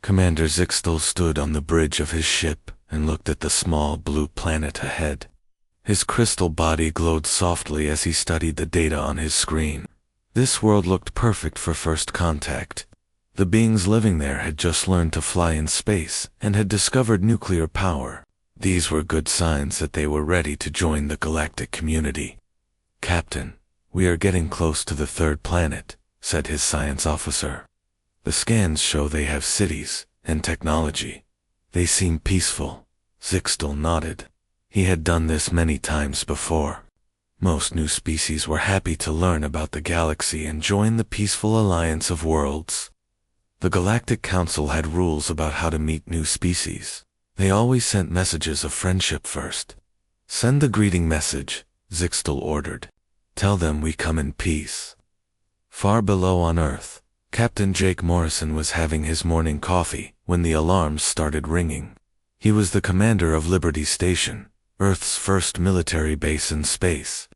Commander Zixtel stood on the bridge of his ship and looked at the small blue planet ahead. His crystal body glowed softly as he studied the data on his screen. This world looked perfect for first contact. The beings living there had just learned to fly in space and had discovered nuclear power. These were good signs that they were ready to join the galactic community. "Captain, we are getting close to the third planet," said his science officer. "The scans show they have cities and technology. They seem peaceful." Zixtel nodded. He had done this many times before. Most new species were happy to learn about the galaxy and join the peaceful alliance of worlds. The Galactic Council had rules about how to meet new species. They always sent messages of friendship first. "Send the greeting message," Zixtel ordered. "Tell them we come in peace." Far below on Earth, Captain Jake Morrison was having his morning coffee when the alarms started ringing. He was the commander of Liberty Station, Earth's first military base in space.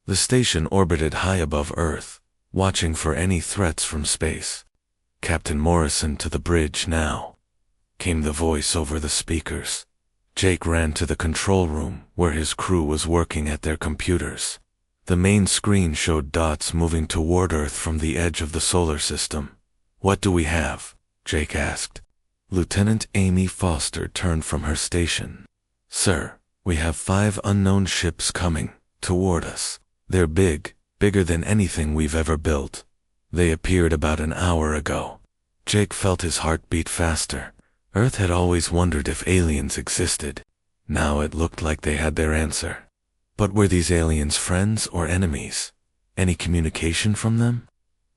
The station orbited high above Earth, watching for any threats from space. "Captain Morrison to the bridge now," came the voice over the speakers. Jake ran to the control room where his crew was working at their computers. The main screen showed dots moving toward Earth from the edge of the solar system. "What do we have?" Jake asked. Lieutenant Amy Foster turned from her station. "Sir, we have 5 unknown ships coming toward us. They're bigger than anything we've ever built. They appeared about an hour ago." Jake felt his heart beat faster. Earth had always wondered if aliens existed. Now it looked like they had their answer. But were these aliens friends or enemies? Any communication from them?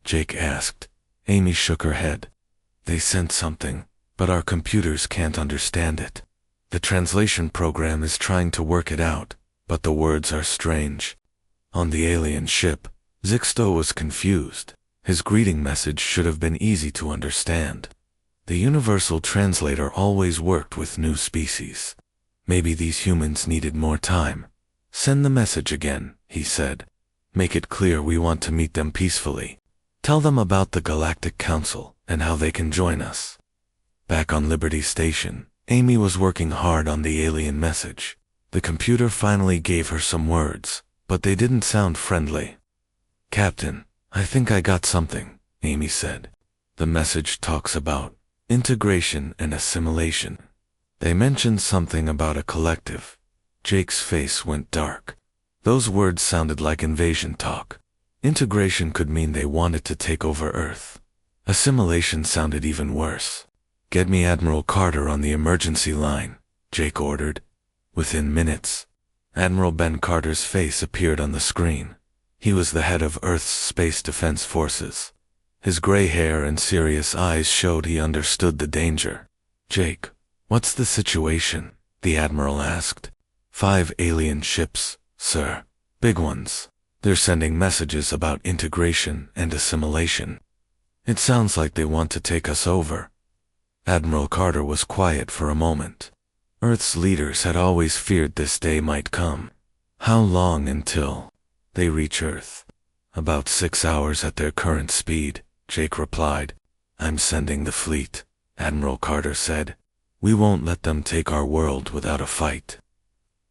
Jake asked. Amy shook her head. "They sent something, but our computers can't understand it. The translation program is trying to work it out, but the words are strange." On the alien ship, Zixtel was confused. His greeting message should have been easy to understand. The universal translator always worked with new species. Maybe these humans needed more time. "Send the message again," he said. "Make it clear we want to meet them peacefully. Tell them about the Galactic Council and how they can join us." Back on Liberty Station, Amy was working hard on the alien message. The computer finally gave her some words, but they didn't sound friendly. "Captain, I think I got something," Amy said. "The message talks about integration and assimilation. They mentioned something about a collective." Jake's face went dark. Those words sounded like invasion talk. Integration could mean they wanted to take over Earth. Assimilation sounded even worse. "Get me Admiral Carter on the emergency line," Jake ordered. Within minutes, Admiral Ben Carter's face appeared on the screen. He was the head of Earth's Space Defense Forces. His gray hair and serious eyes showed he understood the danger. "Jake, what's the situation?" the Admiral asked. 5 alien ships, sir. Big ones. They're sending messages about integration and assimilation. It sounds like they want to take us over." Admiral Carter was quiet for a moment. Earth's leaders had always feared this day might come. "How long until they reach Earth?" "About 6 hours at their current speed," Jake replied. "I'm sending the fleet," Admiral Carter said. "We won't let them take our world without a fight."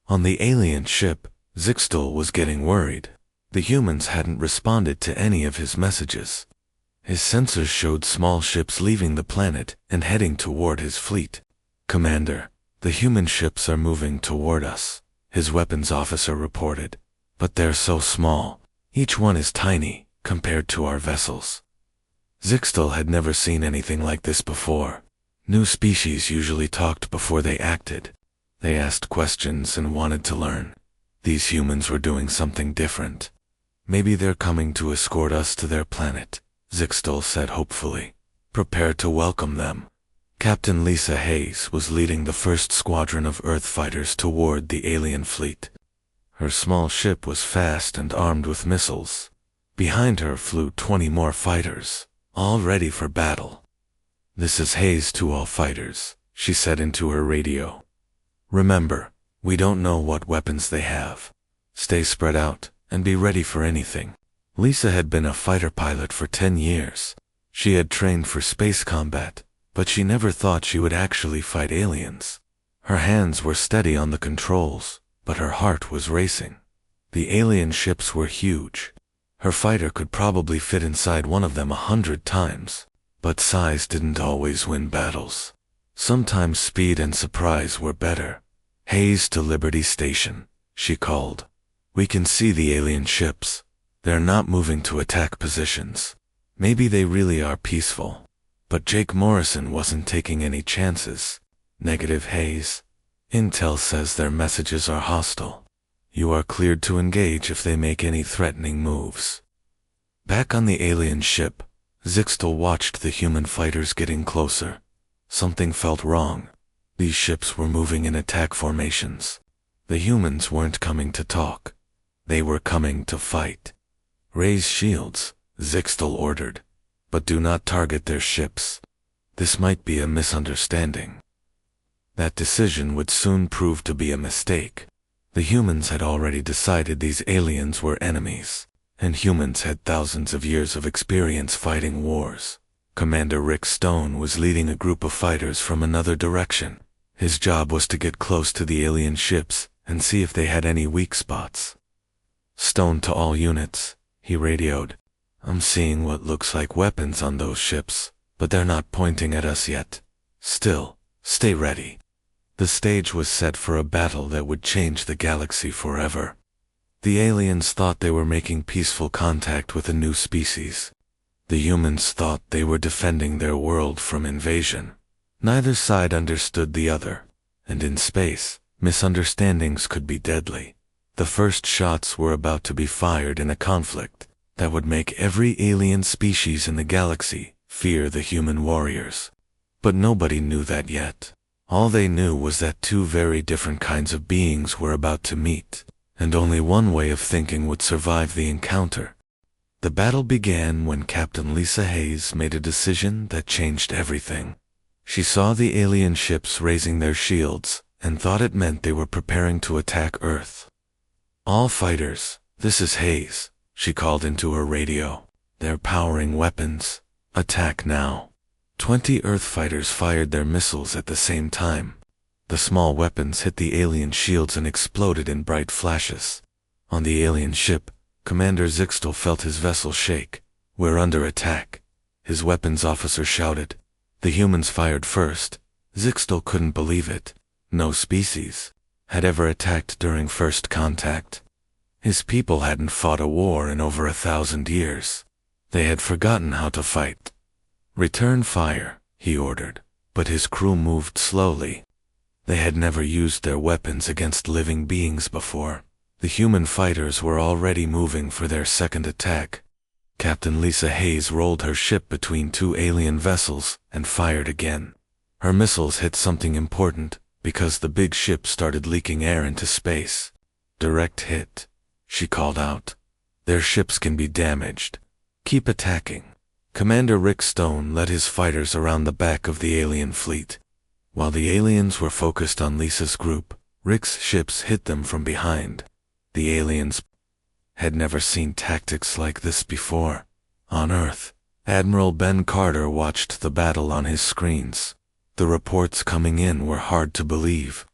On the alien ship, Zixtel was getting worried. The humans hadn't responded to any of his messages. His sensors showed small ships leaving the planet and heading toward his fleet. "Commander, the human ships are moving toward us," his weapons officer reported. "But they're so small. Each one is tiny compared to our vessels." Zixtel had never seen anything like this before. New species usually talked before they acted. They asked questions and wanted to learn. These humans were doing something different. "Maybe they're coming to escort us to their planet," Zixtel said hopefully. "Prepare to welcome them." Captain Lisa Hayes was leading the first squadron of Earth fighters toward the alien fleet. Her small ship was fast and armed with missiles. Behind her flew 20 more fighters, all ready for battle. "This is Hayes to all fighters," she said into her radio. "Remember, we don't know what weapons they have. Stay spread out and be ready for anything." Lisa had been a fighter pilot for 10 years. She had trained for space combat, but she never thought she would actually fight aliens. Her hands were steady on the controls, but her heart was racing. The alien ships were huge. Her fighter could probably fit inside one of them 100 times, but size didn't always win battles. Sometimes speed and surprise were better. "Hayes to Liberty Station," she called. "We can see the alien ships. They're not moving to attack positions. Maybe they really are peaceful." But Jake Morrison wasn't taking any chances. "Negative, Hayes. Intel says their messages are hostile. You are cleared to engage if they make any threatening moves." Back on the alien ship, Zixtal watched the human fighters getting closer. Something felt wrong. These ships were moving in attack formations. The humans weren't coming to talk. They were coming to fight. "Raise shields," Zixtal ordered, "but do not target their ships. This might be a misunderstanding." That decision would soon prove to be a mistake. The humans had already decided these aliens were enemies, and humans had thousands of years of experience fighting wars. Commander Rick Stone was leading a group of fighters from another direction. His job was to get close to the alien ships and see if they had any weak spots. "Stone to all units," he radioed. "I'm seeing what looks like weapons on those ships, but they're not pointing at us yet. Still, stay ready." The stage was set for a battle that would change the galaxy forever. The aliens thought they were making peaceful contact with a new species. The humans thought they were defending their world from invasion. Neither side understood the other, and in space, misunderstandings could be deadly. The first shots were about to be fired in a conflict that would make every alien species in the galaxy fear the human warriors. But nobody knew that yet. All they knew was that two very different kinds of beings were about to meet, and only one way of thinking would survive the encounter. The battle began when Captain Lisa Hayes made a decision that changed everything. She saw the alien ships raising their shields and thought it meant they were preparing to attack Earth. "All fighters, this is Hayes," she called into her radio. "They're powering weapons. Attack now." 20 Earth fighters fired their missiles at the same time. The small weapons hit the alien shields and exploded in bright flashes. On the alien ship, Commander Zixtal felt his vessel shake. "We're under attack," his weapons officer shouted. The humans fired first. Zixtal couldn't believe it. No species had ever attacked during first contact. His people hadn't fought a war in over 1,000 years. They had forgotten how to fight. "Return fire," he ordered, but his crew moved slowly. They had never used their weapons against living beings before. The human fighters were already moving for their second attack. Captain Lisa Hayes rolled her ship between two alien vessels and fired again. Her missiles hit something important because the big ship started leaking air into space. "Direct hit," she called out. "Their ships can be damaged. Keep attacking." Commander Rick Stone led his fighters around the back of the alien fleet. While the aliens were focused on Lisa's group, Rick's ships hit them from behind. The aliens had never seen tactics like this before. On Earth, Admiral Ben Carter watched the battle on his screens. The reports coming in were hard to believe.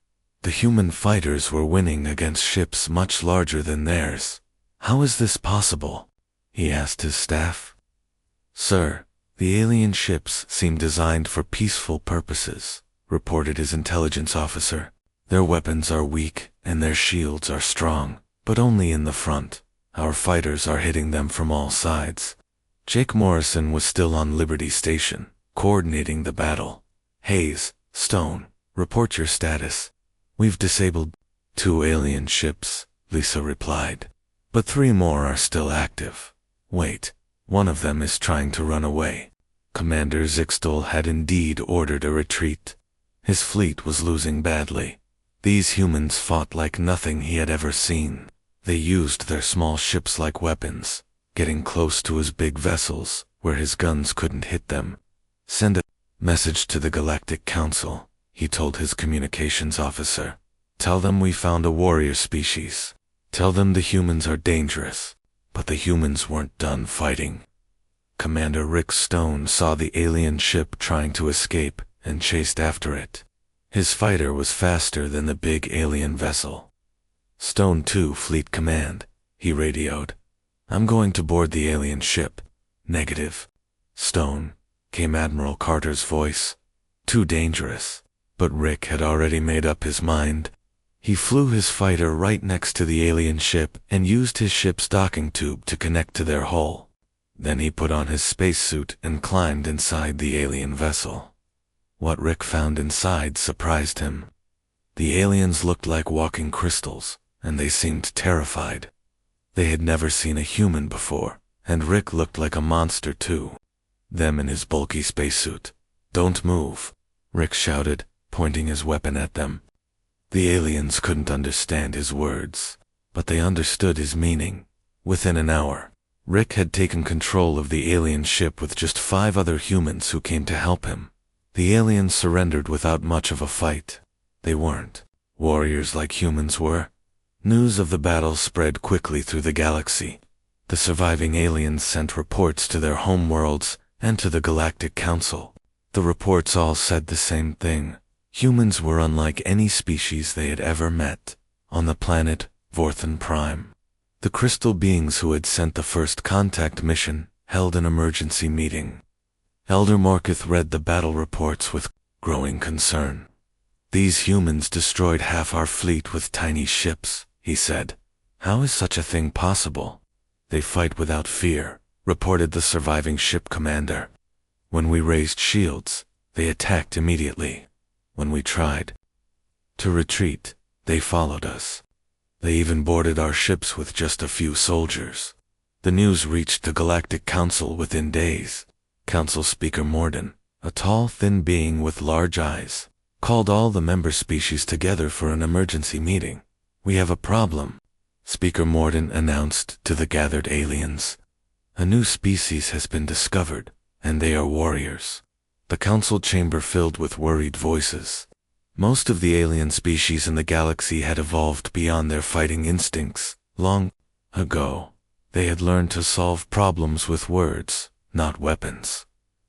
The human fighters were winning against ships much larger than theirs. "How is this possible?" he asked his staff. "Sir, the alien ships seem designed for peaceful purposes," reported his intelligence officer. "Their weapons are weak and their shields are strong, but only in the front. Our fighters are hitting them from all sides." Jake Morrison was still on Liberty Station, coordinating the battle. "Hayes, Stone, report your status." "We've disabled 2 alien ships," Lisa replied. "But 3 more are still active. Wait. One of them is trying to run away." Commander Zixtal had indeed ordered a retreat. His fleet was losing badly. These humans fought like nothing he had ever seen. They used their small ships like weapons, getting close to his big vessels, where his guns couldn't hit them. "Send a message to the Galactic Council," he told his communications officer. "Tell them we found a warrior species. Tell them the humans are dangerous. But the humans weren't done fighting." Commander Rick Stone saw the alien ship trying to escape and chased after it. His fighter was faster than the big alien vessel. "Stone 2, Fleet Command," he radioed. "I'm going to board the alien ship." "Negative, Stone," came Admiral Carter's voice. "Too dangerous." But Rick had already made up his mind. He flew his fighter right next to the alien ship and used his ship's docking tube to connect to their hull. Then he put on his spacesuit and climbed inside the alien vessel. What Rick found inside surprised him. The aliens looked like walking crystals, and they seemed terrified. They had never seen a human before, and Rick looked like a monster too. Them in his bulky spacesuit. "Don't move," Rick shouted, pointing his weapon at them. The aliens couldn't understand his words, but they understood his meaning. Within an hour, Rick had taken control of the alien ship with just 5 other humans who came to help him. The aliens surrendered without much of a fight. They weren't warriors like humans were. News of the battle spread quickly through the galaxy. The surviving aliens sent reports to their homeworlds and to the Galactic Council. The reports all said the same thing. Humans were unlike any species they had ever met. On the planet Vorthan Prime, the crystal beings who had sent the first contact mission held an emergency meeting. Elder Morkith read the battle reports with growing concern. "These humans destroyed half our fleet with tiny ships," he said. "How is such a thing possible?" "They fight without fear," reported the surviving ship commander. "When we raised shields, they attacked immediately. When we tried to retreat, they followed us. They even boarded our ships with just a few soldiers." The news reached the Galactic Council within days. Council Speaker Morden, a tall, thin being with large eyes, called all the member species together for an emergency meeting. "We have a problem," Speaker Morden announced to the gathered aliens. "A new species has been discovered, and they are warriors." The council chamber filled with worried voices. Most of the alien species in the galaxy had evolved beyond their fighting instincts. Long ago, they had learned to solve problems with words, not weapons.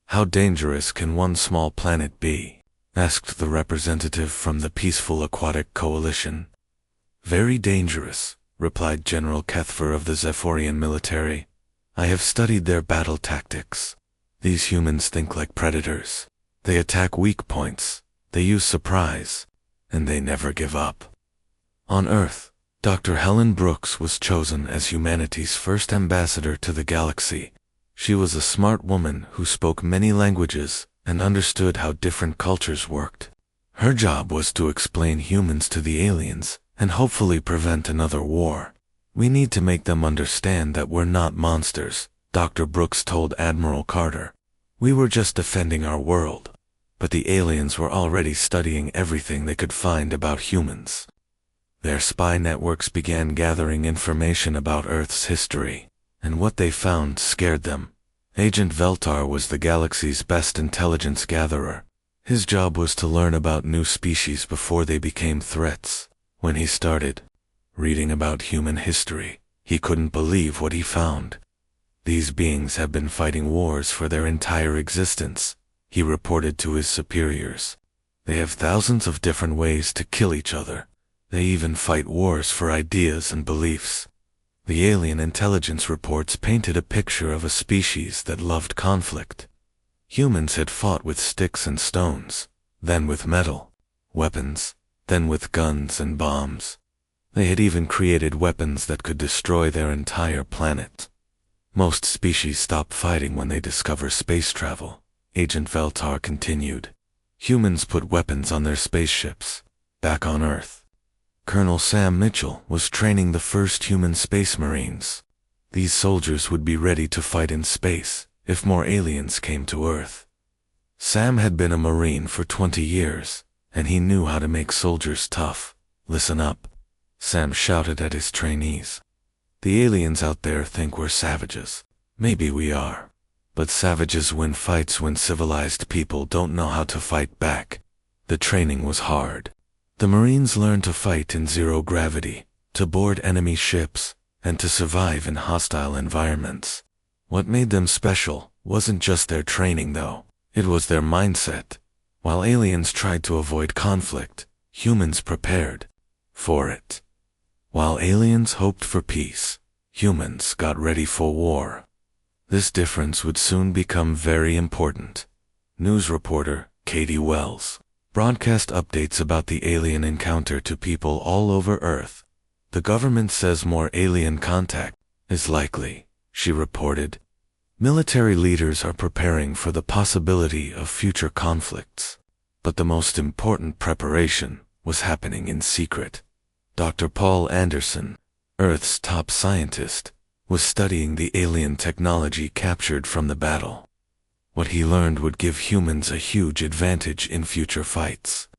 "How dangerous can one small planet be?" asked the representative from the Peaceful Aquatic Coalition. "Very dangerous," replied General Kethfer of the Zephyrian military. "I have studied their battle tactics. These humans think like predators. They attack weak points, they use surprise, and they never give up." On Earth, Dr. Helen Brooks was chosen as humanity's first ambassador to the galaxy. She was a smart woman who spoke many languages and understood how different cultures worked. Her job was to explain humans to the aliens and hopefully prevent another war. "We need to make them understand that we're not monsters," Dr. Brooks told Admiral Carter. "We were just defending our world." But the aliens were already studying everything they could find about humans. Their spy networks began gathering information about Earth's history, and what they found scared them. Agent Veltar was the galaxy's best intelligence gatherer. His job was to learn about new species before they became threats. When he started reading about human history, he couldn't believe what he found. "These beings have been fighting wars for their entire existence," he reported to his superiors. "They have thousands of different ways to kill each other. They even fight wars for ideas and beliefs." The alien intelligence reports painted a picture of a species that loved conflict. Humans had fought with sticks and stones, then with metal, weapons, then with guns and bombs. They had even created weapons that could destroy their entire planet. "Most species stop fighting when they discover space travel," Agent Veltar continued. "Humans put weapons on their spaceships. Back on Earth, Colonel Sam Mitchell was training the first human space marines. These soldiers would be ready to fight in space if more aliens came to Earth. Sam had been a Marine for 20 years, and he knew how to make soldiers tough. "Listen up," Sam shouted at his trainees. "The aliens out there think we're savages. Maybe we are. But savages win fights when civilized people don't know how to fight back." The training was hard. The Marines learned to fight in zero gravity, to board enemy ships, and to survive in hostile environments. What made them special Wasn't just their training though, it was their mindset. While aliens tried to avoid conflict, humans prepared for it. While aliens hoped for peace, humans got ready for war. This difference would soon become very important. News reporter Katie Wells broadcast updates about the alien encounter to people all over Earth. The government says more alien contact is likely, she reported. Military leaders are preparing for the possibility of future conflicts. But the most important preparation was happening in secret. Dr. Paul Anderson, Earth's top scientist, was studying the alien technology captured from the battle. What he learned would give humans a huge advantage in future fights.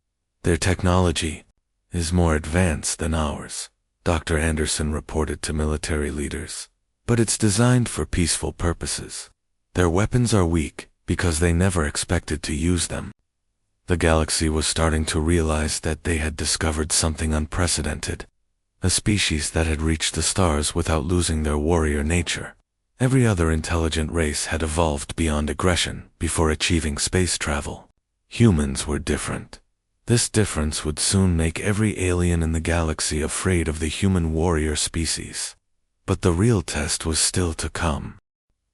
Their technology is more advanced than ours, Dr. Anderson reported to military leaders. But it's designed for peaceful purposes. Their weapons are weak because they never expected to use them. The galaxy was starting to realize that they had discovered something unprecedented. A species that had reached the stars without losing their warrior nature. Every other intelligent race had evolved beyond aggression before achieving space travel. Humans were different. This difference would soon make every alien in the galaxy afraid of the human warrior species. But the real test was still to come.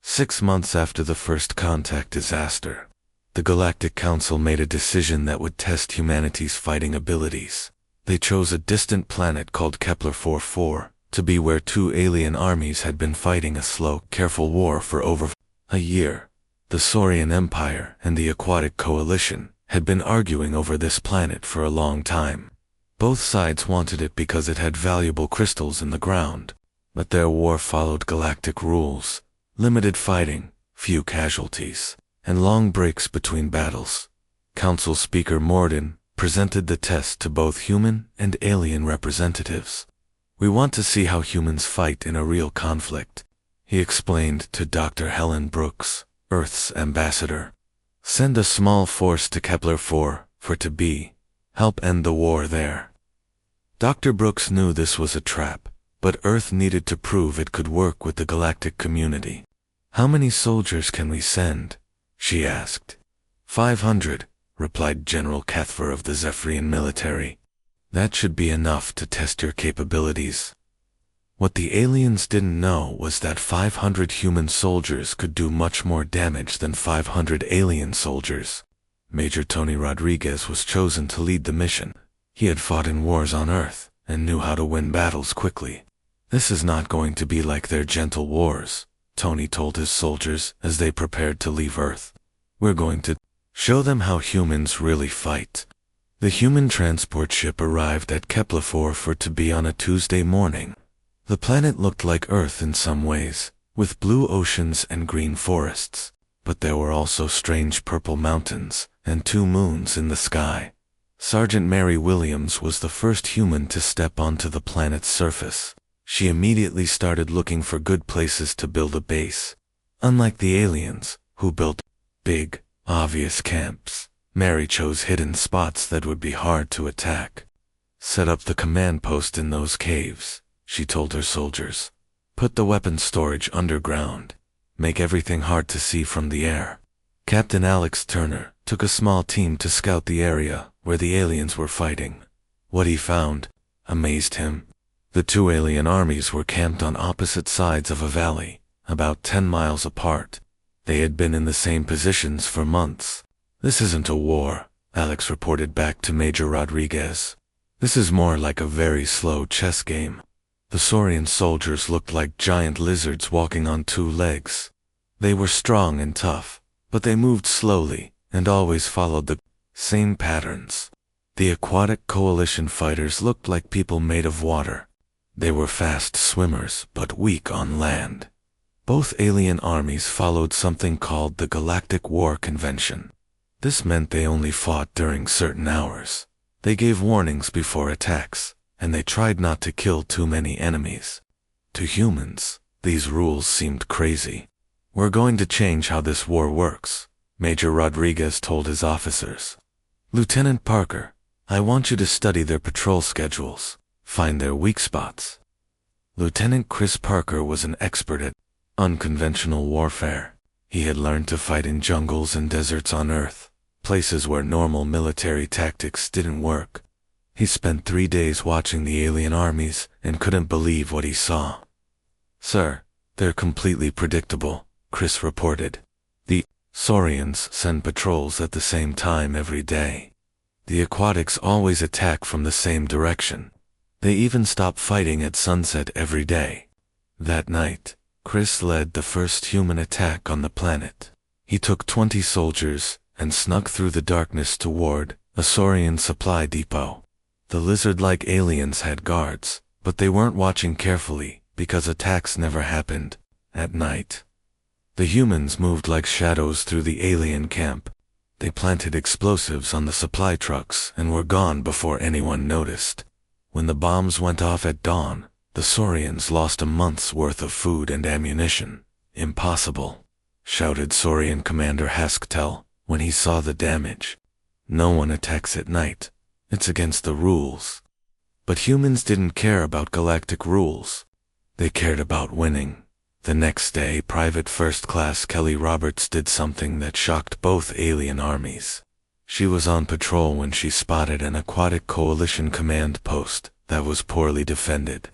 6 months after the first contact disaster, the Galactic Council made a decision that would test humanity's fighting abilities. They chose a distant planet called Kepler-44 to be where 2 alien armies had been fighting a slow, careful war for over a year. The Saurian Empire and the Aquatic Coalition had been arguing over this planet for a long time. Both sides wanted it because it had valuable crystals in the ground. But their war followed galactic rules: limited fighting, few casualties, and long breaks between battles. Council Speaker Morden presented the test to both human and alien representatives. "We want to see how humans fight in a real conflict," he explained to Dr. Helen Brooks, Earth's ambassador. "Send a small force to Kepler-4 for to be help end the war there." Dr. Brooks knew this was a trap, but Earth needed to prove it could work with the galactic community. "How many soldiers can we send?" she asked. 500, replied General Cathver of the Zephyrian military. "That should be enough to test your capabilities." What the aliens didn't know was that 500 human soldiers could do much more damage than 500 alien soldiers. Major Tony Rodriguez was chosen to lead the mission. He had fought in wars on Earth and knew how to win battles quickly. "This is not going to be like their gentle wars," Tony told his soldiers as they prepared to leave Earth. "We're going to show them how humans really fight." The human transport ship arrived at Kepler-4 for to be on a Tuesday morning. The planet looked like Earth in some ways, with blue oceans and green forests, but there were also strange purple mountains and 2 moons in the sky. Sergeant Mary Williams was the first human to step onto the planet's surface. She immediately started looking for good places to build a base. Unlike the aliens, who built big, obvious camps, Mary chose hidden spots that would be hard to attack. "Set up the command post in those caves," she told her soldiers. "Put the weapons storage underground. Make everything hard to see from the air." Captain Alex Turner took a small team to scout the area where the aliens were fighting. What he found amazed him. The 2 alien armies were camped on opposite sides of a valley, about 10 miles apart. They had been in the same positions for months. "This isn't a war," Alex reported back to Major Rodriguez. "This is more like a very slow chess game." The Saurian soldiers looked like giant lizards walking on 2 legs. They were strong and tough, but they moved slowly and always followed the same patterns. The Aquatic Coalition fighters looked like people made of water. They were fast swimmers but weak on land. Both alien armies followed something called the Galactic War Convention. This meant they only fought during certain hours. They gave warnings before attacks, and they tried not to kill too many enemies. To humans, these rules seemed crazy. "We're going to change how this war works," Major Rodriguez told his officers. "Lieutenant Parker, I want you to study their patrol schedules, find their weak spots." Lieutenant Chris Parker was an expert at unconventional warfare. He had learned to fight in jungles and deserts on Earth, places where normal military tactics didn't work. He spent 3 days watching the alien armies and couldn't believe what he saw. "Sir, they're completely predictable," Chris reported. "The Saurians send patrols at the same time every day. The aquatics always attack from the same direction. They even stop fighting at sunset every day." That night, Chris led the first human attack on the planet. He took 20 soldiers and snuck through the darkness toward a Saurian supply depot. The lizard-like aliens had guards, but they weren't watching carefully because attacks never happened at night. The humans moved like shadows through the alien camp. They planted explosives on the supply trucks and were gone before anyone noticed. When the bombs went off at dawn, the Saurians lost a month's worth of food and ammunition. "Impossible," shouted Saurian Commander Haskell when he saw the damage. "No one attacks at night. It's against the rules." But humans didn't care about galactic rules. They cared about winning. The next day, Private First Class Kelly Roberts did something that shocked both alien armies. She was on patrol when she spotted an aquatic coalition command post that was poorly defended.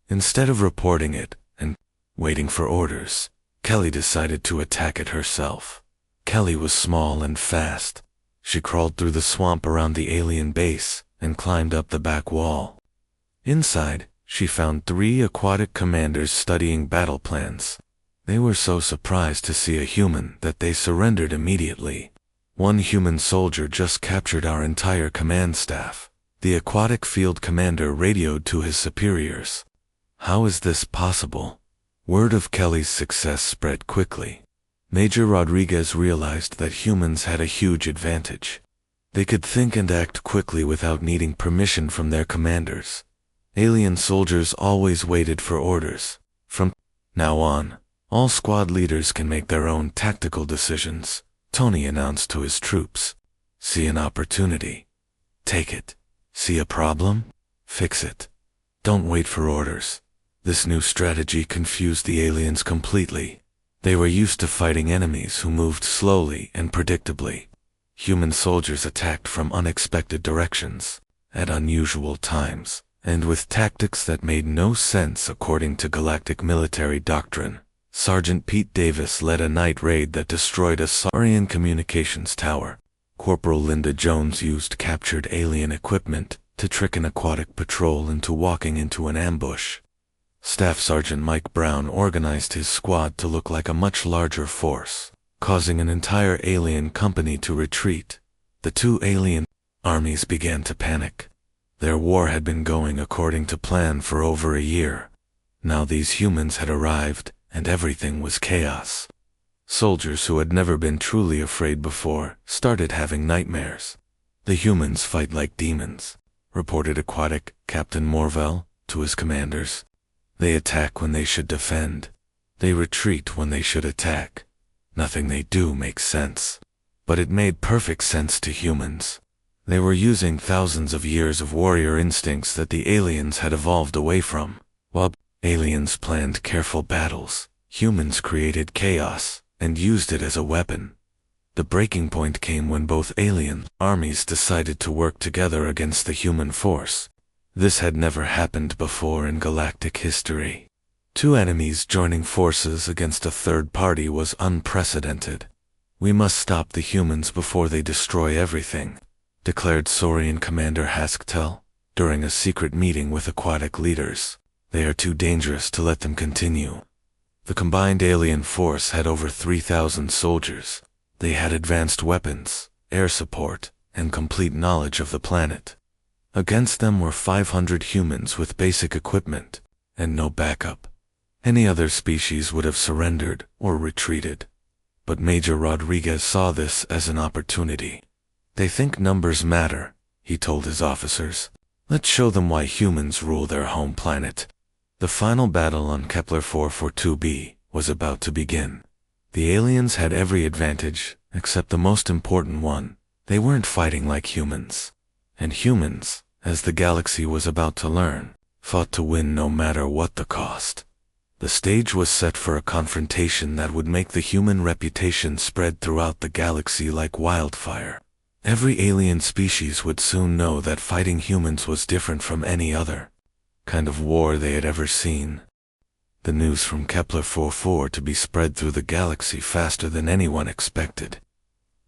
Instead of reporting it and waiting for orders, Kelly decided to attack it herself. Kelly was small and fast. She crawled through the swamp around the alien base and climbed up the back wall. Inside, she found 3 aquatic commanders studying battle plans. They were so surprised to see a human that they surrendered immediately. "One human soldier just captured our entire command staff," the aquatic field commander radioed to his superiors. "How is this possible?" Word of Kelly's success spread quickly. Major Rodriguez realized that humans had a huge advantage. They could think and act quickly without needing permission from their commanders. Alien soldiers always waited for orders. From now on, all squad leaders can make their own tactical decisions, Tony announced to his troops. "See an opportunity? Take it. See a problem? Fix it. Don't wait for orders." This new strategy confused the aliens completely. They were used to fighting enemies who moved slowly and predictably. Human soldiers attacked from unexpected directions, at unusual times, and with tactics that made no sense according to galactic military doctrine. Sergeant Pete Davis led a night raid that destroyed a Saurian communications tower. Corporal Linda Jones used captured alien equipment to trick an aquatic patrol into walking into an ambush. Staff Sergeant Mike Brown organized his squad to look like a much larger force, causing an entire alien company to retreat. The 2 alien armies began to panic. Their war had been going according to plan for over a year. Now these humans had arrived, and everything was chaos. Soldiers who had never been truly afraid before started having nightmares. "The humans fight like demons," reported Aquatic Captain Morvell to his commanders. "They attack when they should defend. They retreat when they should attack. Nothing they do makes sense." But it made perfect sense to humans. They were using thousands of years of warrior instincts that the aliens had evolved away from. While aliens planned careful battles, humans created chaos and used it as a weapon. The breaking point came when both alien armies decided to work together against the human force. This had never happened before in galactic history. 2 enemies joining forces against a third party was unprecedented. "We must stop the humans before they destroy everything," declared Saurian Commander Haskell during a secret meeting with aquatic leaders. "They are too dangerous to let them continue." The combined alien force had over 3,000 soldiers. They had advanced weapons, air support, and complete knowledge of the planet. Against them were 500 humans with basic equipment and no backup. Any other species would have surrendered or retreated. But Major Rodriguez saw this as an opportunity. "They think numbers matter," he told his officers. "Let's show them why humans rule their home planet." The final battle on Kepler 442b was about to begin. The aliens had every advantage, except the most important one. They weren't fighting like humans. And humans, as the galaxy was about to learn, fought to win no matter what the cost. The stage was set for a confrontation that would make the human reputation spread throughout the galaxy like wildfire. Every alien species would soon know that fighting humans was different from any other kind of war they had ever seen. The news from Kepler-44 to be spread through the galaxy faster than anyone expected.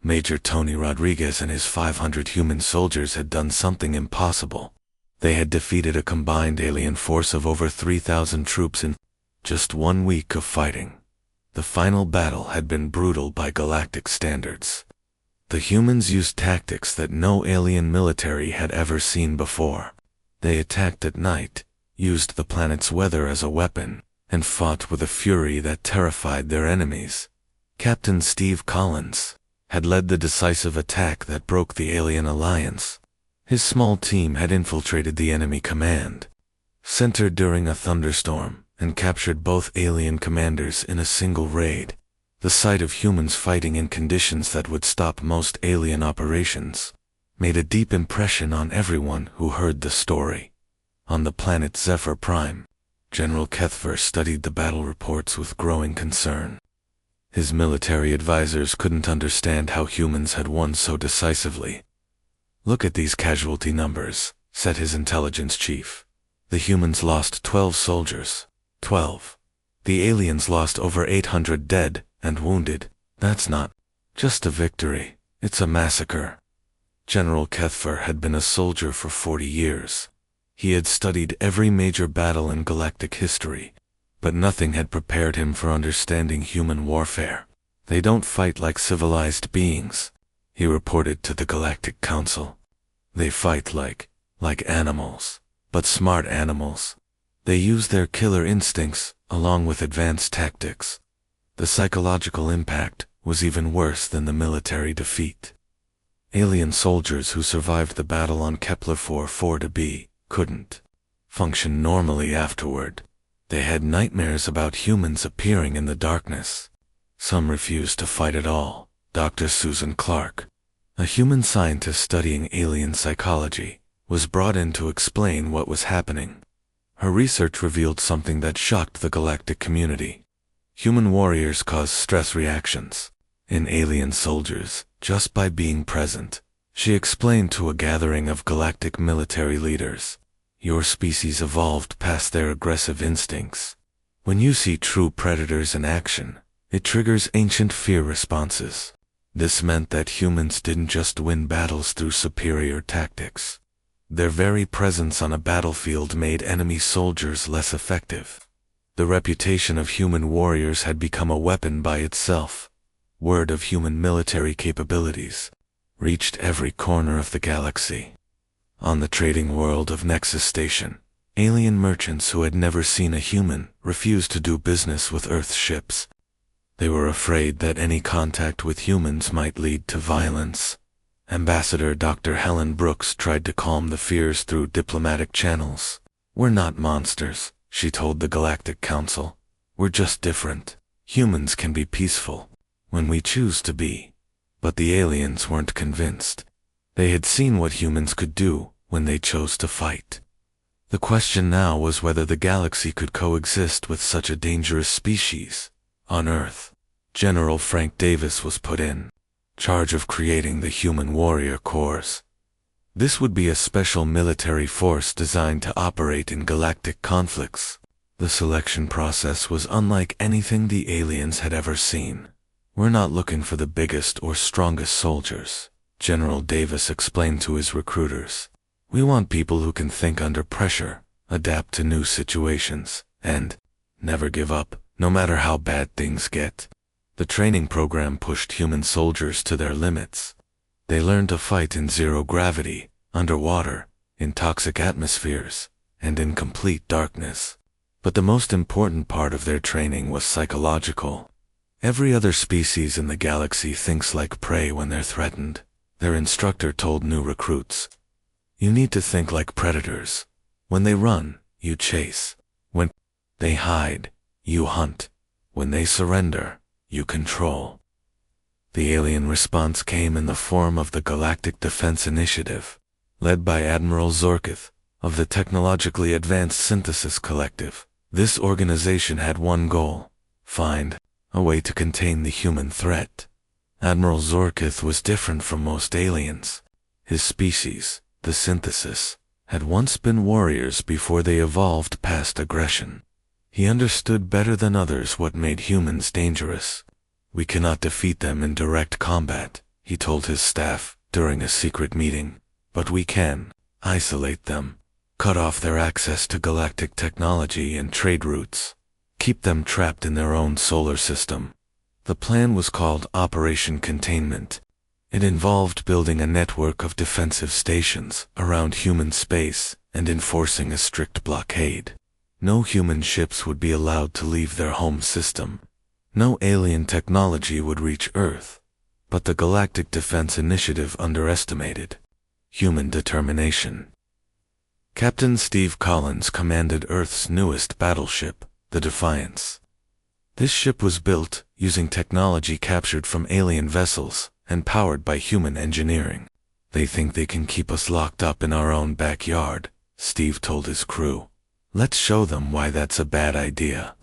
Major Tony Rodriguez and his 500 human soldiers had done something impossible. They had defeated a combined alien force of over 3,000 troops in just 1 week of fighting. The final battle had been brutal by galactic standards. The humans used tactics that no alien military had ever seen before. They attacked at night, used the planet's weather as a weapon, and fought with a fury that terrified their enemies. Captain Steve Collins had led the decisive attack that broke the alien alliance. His small team had infiltrated the enemy command center during a thunderstorm and captured both alien commanders in a single raid. The sight of humans fighting in conditions that would stop most alien operations made a deep impression on everyone who heard the story. On the planet Zephyr Prime, General Kethver studied the battle reports with growing concern. His military advisors couldn't understand how humans had won so decisively. "Look at these casualty numbers," said his intelligence chief. "The humans lost 12 soldiers. 12. The aliens lost over 800 dead and wounded. That's not just a victory, it's a massacre." General Kethver had been a soldier for 40 years. He had studied every major battle in galactic history, but nothing had prepared him for understanding human warfare. "They don't fight like civilized beings," he reported to the Galactic Council. "They fight like animals, but smart animals. They use their killer instincts along with advanced tactics." The psychological impact was even worse than the military defeat. Alien soldiers who survived the battle on Kepler-44 couldn't function normally afterward. They had nightmares about humans appearing in the darkness. Some refused to fight at all. Dr. Susan Clark, a human scientist studying alien psychology, was brought in to explain what was happening. Her research revealed something that shocked the galactic community. Human warriors cause stress reactions in alien soldiers just by being present. She explained to a gathering of galactic military leaders, "Your species evolved past their aggressive instincts. When you see true predators in action, it triggers ancient fear responses." This meant that humans didn't just win battles through superior tactics. Their very presence on a battlefield made enemy soldiers less effective. The reputation of human warriors had become a weapon by itself. Word of human military capabilities reached every corner of the galaxy. On the trading world of Nexus Station, alien merchants who had never seen a human refused to do business with Earth ships. They were afraid that any contact with humans might lead to violence. Ambassador Dr. Helen Brooks tried to calm the fears through diplomatic channels. "We're not monsters," she told the Galactic Council. "We're just different. Humans can be peaceful when we choose to be." But the aliens weren't convinced. They had seen what humans could do when they chose to fight. The question now was whether the galaxy could coexist with such a dangerous species. On Earth, General Frank Davis was put in charge of creating the Human Warrior Corps. This would be a special military force designed to operate in galactic conflicts. The selection process was unlike anything the aliens had ever seen. "We're not looking for the biggest or strongest soldiers," General Davis explained to his recruiters. "We want people who can think under pressure, adapt to new situations, and never give up, no matter how bad things get." The training program pushed human soldiers to their limits. They learned to fight in zero gravity, underwater, in toxic atmospheres, and in complete darkness. But the most important part of their training was psychological. Every other species in the galaxy thinks like prey when they're threatened. Their instructor told new recruits, "You need to think like predators. When they run, you chase. When they hide, you hunt. When they surrender, you control." The alien response came in the form of the Galactic Defense Initiative, led by Admiral Zorkith of the Technologically Advanced Synthesis Collective. This organization had one goal: find a way to contain the human threat. Admiral Zorkith was different from most aliens. His species, the Synthesis, had once been warriors before they evolved past aggression. He understood better than others what made humans dangerous. "We cannot defeat them in direct combat," he told his staff during a secret meeting, "but we can isolate them, cut off their access to galactic technology and trade routes, keep them trapped in their own solar system." The plan was called Operation Containment. It involved building a network of defensive stations around human space and enforcing a strict blockade. No human ships would be allowed to leave their home system. No alien technology would reach Earth. But the Galactic Defense Initiative underestimated human determination. Captain Steve Collins commanded Earth's newest battleship, the Defiance. This ship was built using technology captured from alien vessels and powered by human engineering. "They think they can keep us locked up in our own backyard," Steve told his crew. "Let's show them why that's a bad idea."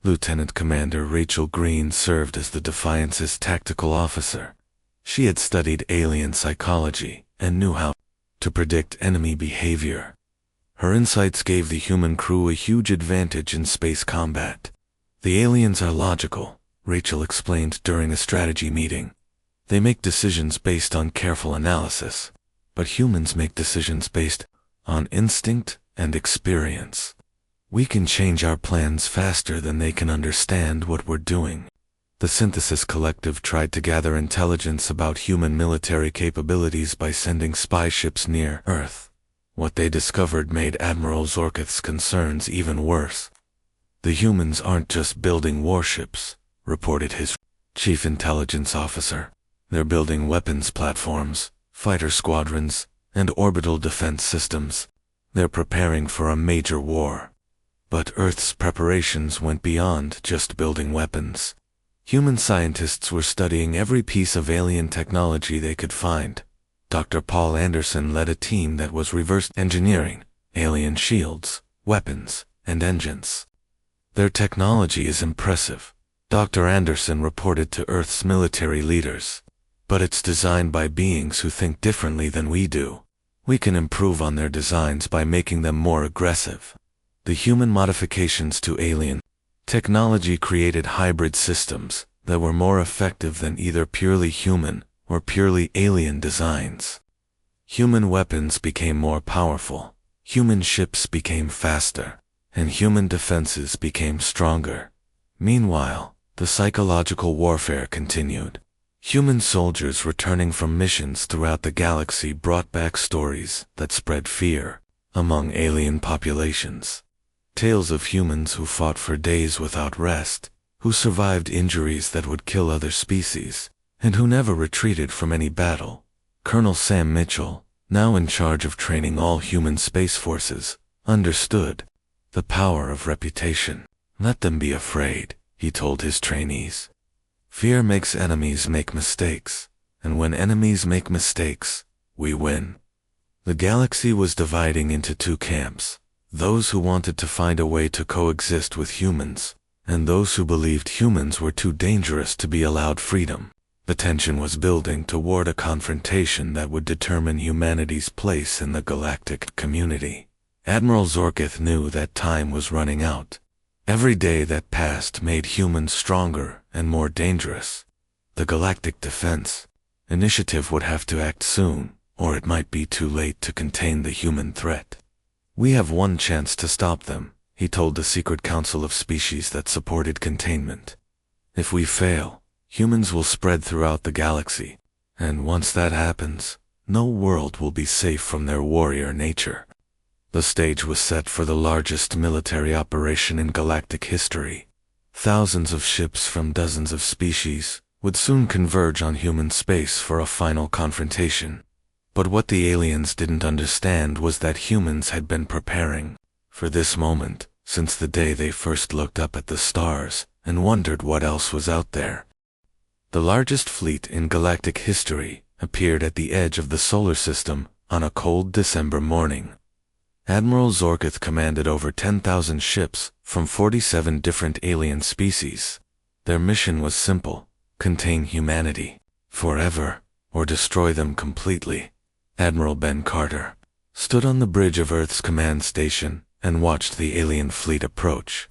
Lieutenant Commander Rachel Green served as the Defiance's tactical officer. She had studied alien psychology and knew how to predict enemy behavior. Her insights gave the human crew a huge advantage in space combat. "The aliens are logical," Rachel explained during a strategy meeting. "They make decisions based on careful analysis, but humans make decisions based on instinct and experience. We can change our plans faster than they can understand what we're doing." The Synthesis Collective tried to gather intelligence about human military capabilities by sending spy ships near Earth. What they discovered made Admiral Zorkith's concerns even worse. "The humans aren't just building warships," reported his chief intelligence officer. "They're building weapons platforms, fighter squadrons, and orbital defense systems. They're preparing for a major war." But Earth's preparations went beyond just building weapons. Human scientists were studying every piece of alien technology they could find. Dr. Paul Anderson led a team that was reverse engineering alien shields, weapons, and engines. "Their technology is impressive," Dr. Anderson reported to Earth's military leaders. "But it's designed by beings who think differently than we do. We can improve on their designs by making them more aggressive." The human modifications to alien technology created hybrid systems that were more effective than either purely human or purely alien designs. Human weapons became more powerful, human ships became faster, and human defenses became stronger. Meanwhile, the psychological warfare continued. Human soldiers returning from missions throughout the galaxy brought back stories that spread fear among alien populations. Tales of humans who fought for days without rest, who survived injuries that would kill other species, and who never retreated from any battle. Colonel Sam Mitchell, now in charge of training all human space forces, understood the power of reputation. "Let them be afraid," he told his trainees. "Fear makes enemies make mistakes, and when enemies make mistakes, we win." The galaxy was dividing into two camps: those who wanted to find a way to coexist with humans, and those who believed humans were too dangerous to be allowed freedom. The tension was building toward a confrontation that would determine humanity's place in the galactic community. Admiral Zorkith knew that time was running out. Every day that passed made humans stronger and more dangerous. The Galactic Defense Initiative would have to act soon, or it might be too late to contain the human threat. "We have one chance to stop them," he told the secret council of species that supported containment. "If we fail, humans will spread throughout the galaxy, and once that happens, no world will be safe from their warrior nature." The stage was set for the largest military operation in galactic history. Thousands of ships from dozens of species would soon converge on human space for a final confrontation. But what the aliens didn't understand was that humans had been preparing for this moment since the day they first looked up at the stars and wondered what else was out there. The largest fleet in galactic history appeared at the edge of the solar system on a cold December morning. Admiral Zorkith commanded over 10,000 ships from 47 different alien species. Their mission was simple: contain humanity forever or destroy them completely. Admiral Ben Carter stood on the bridge of Earth's command station and watched the alien fleet approach.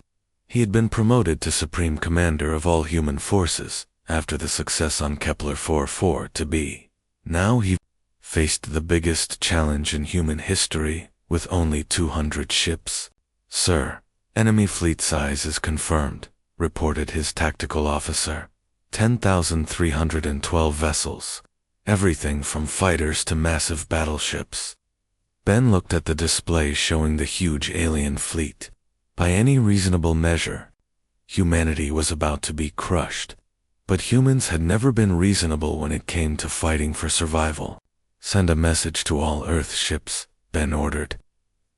He had been promoted to Supreme Commander of all human forces after the success on Kepler 4-4-b. Now he faced the biggest challenge in human history with only 200 ships. "Sir, enemy fleet size is confirmed," reported his tactical officer. 10,312 vessels. Everything from fighters to massive battleships. Ben looked at the display showing the huge alien fleet. By any reasonable measure, humanity was about to be crushed. But humans had never been reasonable when it came to fighting for survival. "Send a message to all Earth ships," Ben ordered.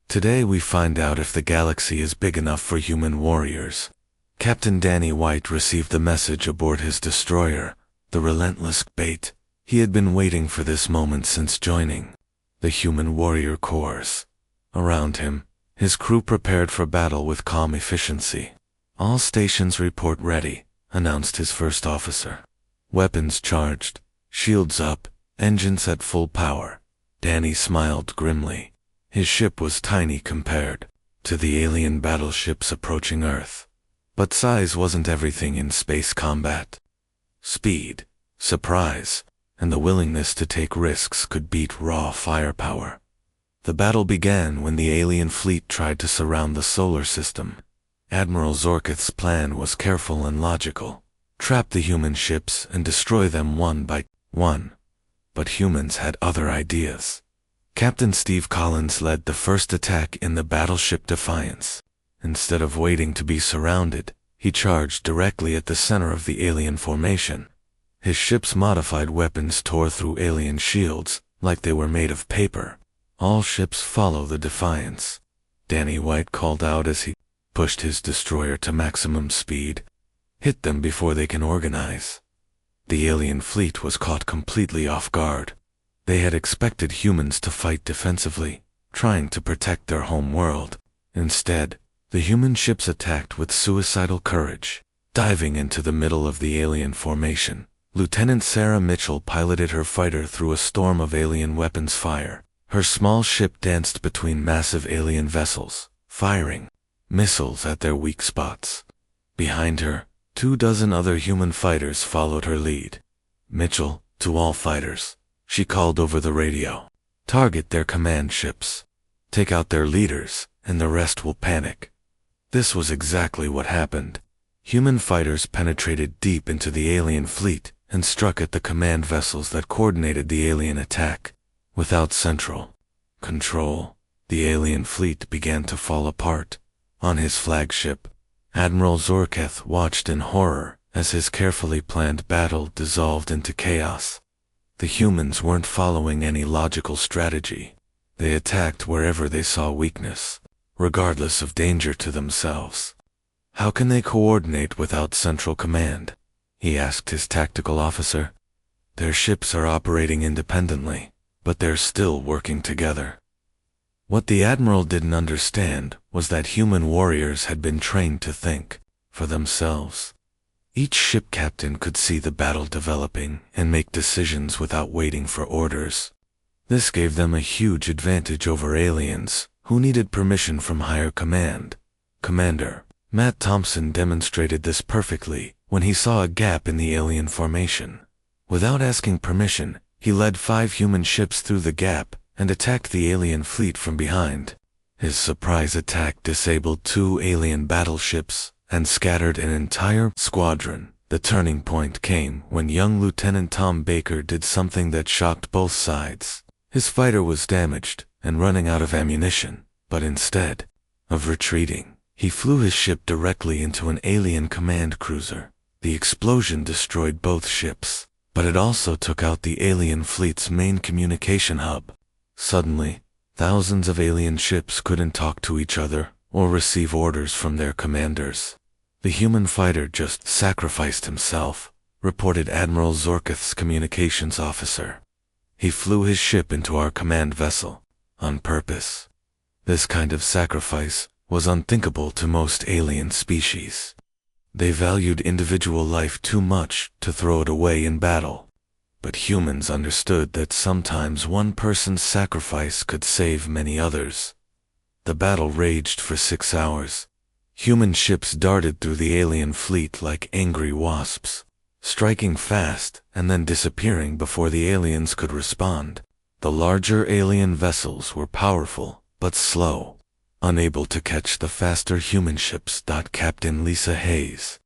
"Today we find out if the galaxy is big enough for human warriors." Captain Danny White received the message aboard his destroyer, the Relentless Bait. He had been waiting for this moment since joining the Human Warrior Corps. Around him, his crew prepared for battle with calm efficiency. "All stations report ready," announced his first officer. Weapons charged, shields up, engines at full power. Danny smiled grimly. His ship was tiny compared to the alien battleships approaching Earth. But size wasn't everything in space combat. Speed, surprise, and the willingness to take risks could beat raw firepower. The battle began when the alien fleet tried to surround the solar system. Admiral Zorkith's plan was careful and logical: trap the human ships and destroy them one by one. But humans had other ideas. Captain Steve Collins led the first attack in the battleship Defiance. Instead of waiting to be surrounded, he charged directly at the center of the alien formation. His ship's modified weapons tore through alien shields like they were made of paper. "All ships follow the Defiance," Danny White called out as he pushed his destroyer to maximum speed. "Hit them before they can organize." The alien fleet was caught completely off guard. They had expected humans to fight defensively, trying to protect their home world. Instead, the human ships attacked with suicidal courage. Diving into the middle of the alien formation, Lieutenant Sarah Mitchell piloted her fighter through a storm of alien weapons fire. Her small ship danced between massive alien vessels, firing missiles at their weak spots. Behind her, 24 other human fighters followed her lead. "Mitchell, to all fighters," she called over the radio. "Target their command ships. Take out their leaders, and the rest will panic." This was exactly what happened. Human fighters penetrated deep into the alien fleet and struck at the command vessels that coordinated the alien attack. Without central control, the alien fleet began to fall apart. On his flagship, Admiral Zorkith watched in horror as his carefully planned battle dissolved into chaos. The humans weren't following any logical strategy. They attacked wherever they saw weakness, regardless of danger to themselves. "How can they coordinate without central command?" he asked his tactical officer. "Their ships are operating independently, but they're still working together." What the Admiral didn't understand was that human warriors had been trained to think for themselves. Each ship captain could see the battle developing and make decisions without waiting for orders. This gave them a huge advantage over aliens, who needed permission from higher command. Commander Matt Thompson demonstrated this perfectly when he saw a gap in the alien formation. Without asking permission, he led 5 human ships through the gap and attacked the alien fleet from behind. His surprise attack disabled 2 alien battleships and scattered an entire squadron. The turning point came when young Lieutenant Tom Baker did something that shocked both sides. His fighter was damaged and running out of ammunition, but instead of retreating, he flew his ship directly into an alien command cruiser. The explosion destroyed both ships, but it also took out the alien fleet's main communication hub. Suddenly, thousands of alien ships couldn't talk to each other or receive orders from their commanders. "The human fighter just sacrificed himself," reported Admiral Zorkith's communications officer. "He flew his ship into our command vessel, on purpose." This kind of sacrifice was unthinkable to most alien species. They valued individual life too much to throw it away in battle. But humans understood that sometimes one person's sacrifice could save many others. The battle raged for 6 hours. Human ships darted through the alien fleet like angry wasps, striking fast and then disappearing before the aliens could respond. The larger alien vessels were powerful, but slow, unable to catch the faster human ships. Captain Lisa Hayes,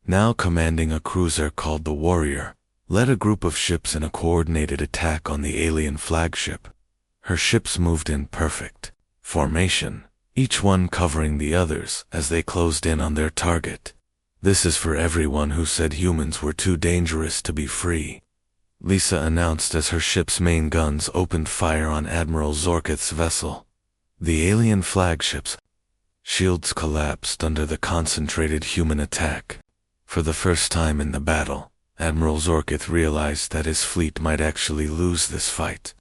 now commanding a cruiser called the Warrior, led a group of ships in a coordinated attack on the alien flagship. Her ships moved in perfect formation, each one covering the others as they closed in on their target. This is for everyone who said humans were too dangerous to be free, Lisa announced as her ship's main guns opened fire on Admiral Zorkith's vessel. The alien flagship's shields collapsed under the concentrated human attack. For the first time in the battle, Admiral Zorkith realized that his fleet might actually lose this fight.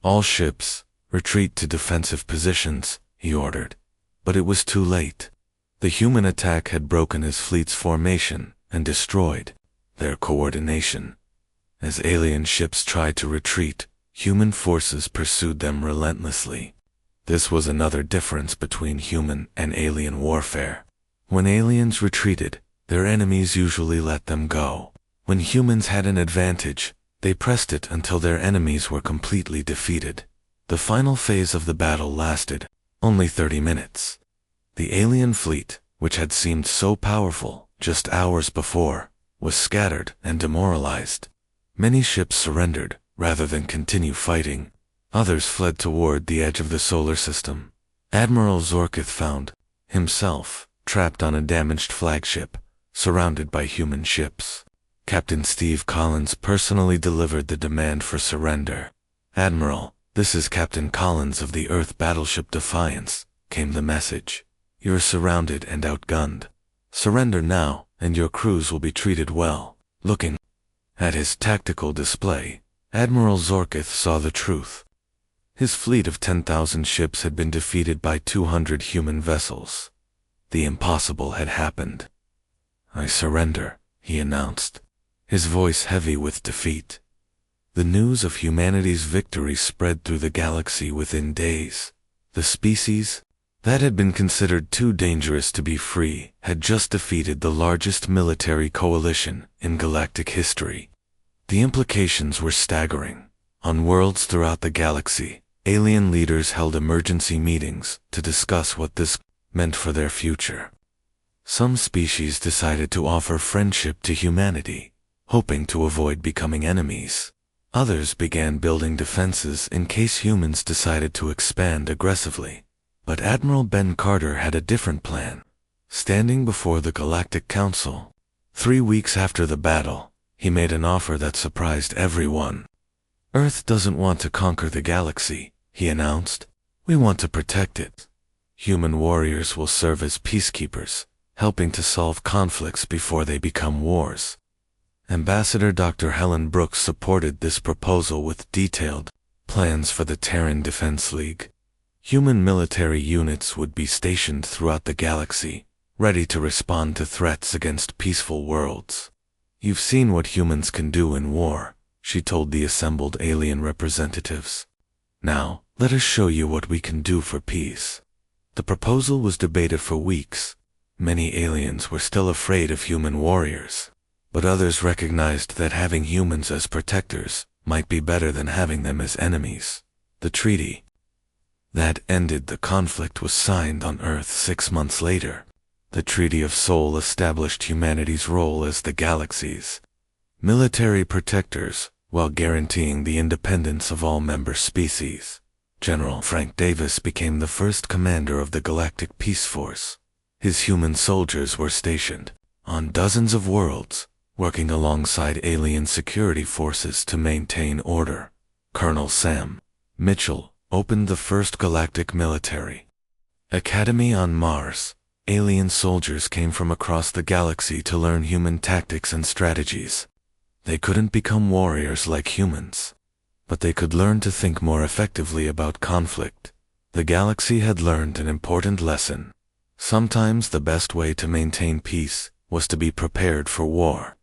All ships, retreat to defensive positions, he ordered. But it was too late. The human attack had broken his fleet's formation and destroyed their coordination. As alien ships tried to retreat, human forces pursued them relentlessly. This was another difference between human and alien warfare. When aliens retreated, their enemies usually let them go. When humans had an advantage, they pressed it until their enemies were completely defeated. The final phase of the battle lasted only 30 minutes. The alien fleet, which had seemed so powerful just hours before, was scattered and demoralized. Many ships surrendered rather than continue fighting. Others fled toward the edge of the solar system. Admiral Zorkith found himself trapped on a damaged flagship, surrounded by human ships. Captain Steve Collins personally delivered the demand for surrender. "Admiral, this is Captain Collins of the Earth battleship Defiance," came the message. "You're surrounded and outgunned. Surrender now, and your crews will be treated well." Looking at his tactical display, Admiral Zorkith saw the truth. His fleet of 10,000 ships had been defeated by 200 human vessels. The impossible had happened. "I surrender," he announced, his voice heavy with defeat. The news of humanity's victory spread through the galaxy within days. The species that had been considered too dangerous to be free had just defeated the largest military coalition in galactic history. The implications were staggering. On worlds throughout the galaxy, alien leaders held emergency meetings to discuss what this meant for their future. Some species decided to offer friendship to humanity, hoping to avoid becoming enemies. Others began building defenses in case humans decided to expand aggressively. But Admiral Ben Carter had a different plan. Standing before the Galactic Council, 3 weeks after the battle, he made an offer that surprised everyone. "Earth doesn't want to conquer the galaxy," he announced. "We want to protect it. Human warriors will serve as peacekeepers, helping to solve conflicts before they become wars." Ambassador Dr. Helen Brooks supported this proposal with detailed plans for the Terran Defense League. Human military units would be stationed throughout the galaxy, ready to respond to threats against peaceful worlds. "You've seen what humans can do in war," she told the assembled alien representatives. "Now, let us show you what we can do for peace." The proposal was debated for weeks. Many aliens were still afraid of human warriors, but others recognized that having humans as protectors might be better than having them as enemies. The treaty that ended the conflict was signed on Earth 6 months later. The Treaty of Seoul established humanity's role as the galaxy's military protectors, while guaranteeing the independence of all member species. General Frank Davis became the first commander of the Galactic Peace Force. His human soldiers were stationed on dozens of worlds, working alongside alien security forces to maintain order. Colonel Sam Mitchell opened the first galactic military academy on Mars. Alien soldiers came from across the galaxy to learn human tactics and strategies. They couldn't become warriors like humans, but they could learn to think more effectively about conflict. The galaxy had learned an important lesson. Sometimes the best way to maintain peace was to be prepared for war,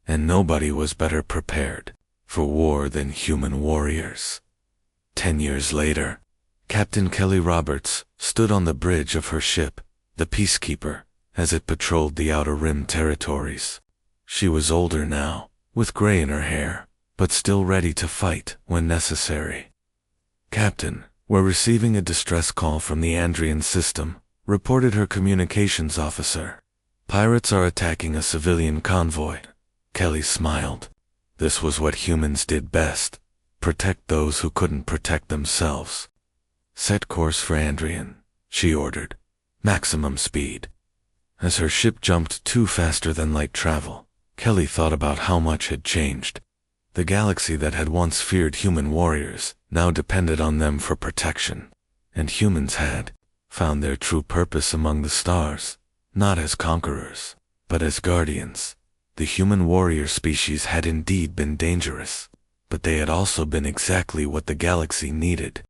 and nobody was better prepared for war than human warriors. 10 years later, Captain Kelly Roberts stood on the bridge of her ship, the Peacekeeper, as it patrolled the Outer Rim territories. She was older now, with gray in her hair, but still ready to fight when necessary. "Captain, we're receiving a distress call from the Andrian system," reported her communications officer. "Pirates are attacking a civilian convoy." Kelly smiled. This was what humans did best: protect those who couldn't protect themselves. "Set course for Andrian," she ordered. "Maximum speed." As her ship jumped to faster than light travel, Kelly thought about how much had changed. The galaxy that had once feared human warriors now depended on them for protection, and humans had found their true purpose among the stars, not as conquerors, but as guardians. The human warrior species had indeed been dangerous, but they had also been exactly what the galaxy needed.